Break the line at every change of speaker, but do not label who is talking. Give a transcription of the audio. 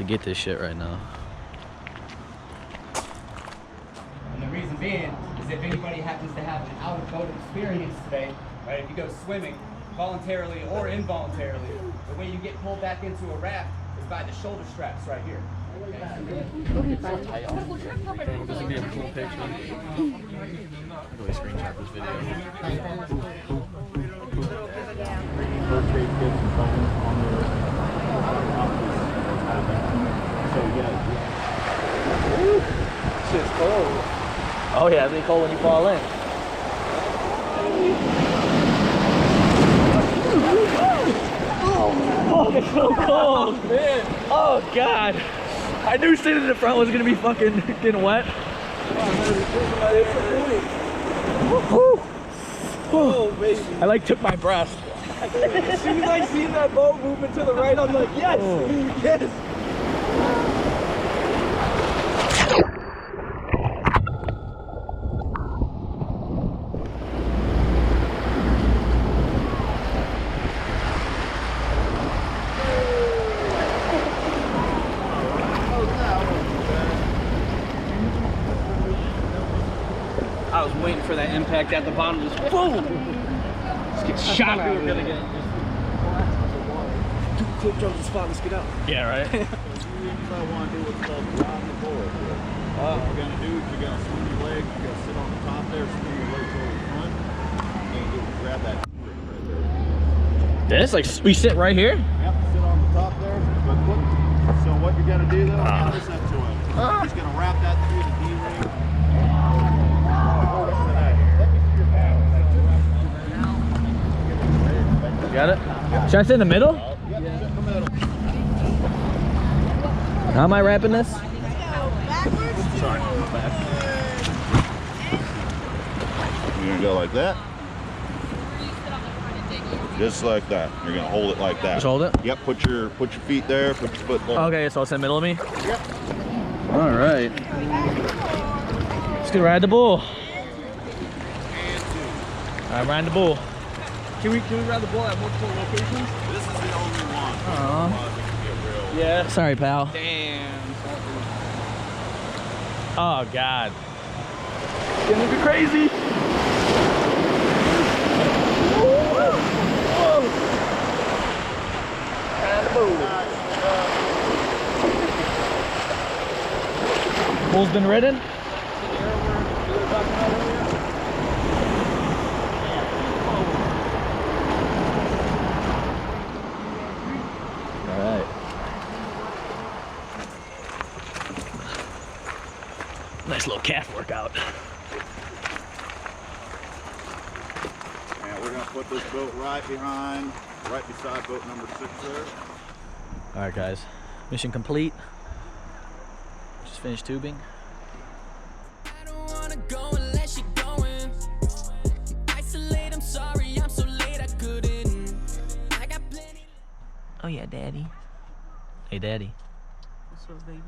to get this shit right now.
And the reason being is if anybody happens to have an out-of-boat experience today, right? If you go swimming, voluntarily or involuntarily, the way you get pulled back into a raft is by the shoulder straps right here.
This would be a cool picture. Really screenshot this video.
Birthday kids and phones on their so yeah. Shit's cold.
Oh yeah, it'd be cold when you fall in. Oh, it's so cold, man. Oh god. I knew sitting in the front was gonna be fucking getting wet. Oh, baby. I like took my breath.
As soon as I seen that boat moving to the right, I'm like, yes, yes.
I was waiting for that impact at the bottom, just boom! Just get shot out of it.
Quick jump the spot, let's get out.
Yeah, right?
I want to do what's called round the board. What we're going to do is you're going to swing your legs, you're going to sit on the top there, swing your legs over the front, and you grab that right there.
This? Like, we sit right here?
Yep, sit on the top there. But so what you're going to do though, how does that to him? He's going to wrap that through the D-ring.
Got it? Should I sit in the middle?
Yep, sit in the middle.
How am I wrapping this?
Sorry, back. You're going to go like that. Just like that. You're going to hold it like that.
Just hold it?
Yep, put your feet there, put your foot there.
Okay, so it's in the middle of me?
Yep.
All right. Let's go ride the bull. I'm riding the bull.
Can we ride the bull at multiple locations?
This is the only one.
Yeah. Sorry, pal.
Damn.
Oh, God. It's gonna be crazy. Bull's been ridden? Nice little calf workout.
And we're going to put this boat right beside boat number 6 there.
All right, guys. Mission complete. Just finished tubing.
I don't wanna go unless you're going. Isolate, I'm sorry, I'm so late, I couldn't. I got plenty.
Oh yeah, Daddy. Hey, Daddy.
What's up, baby?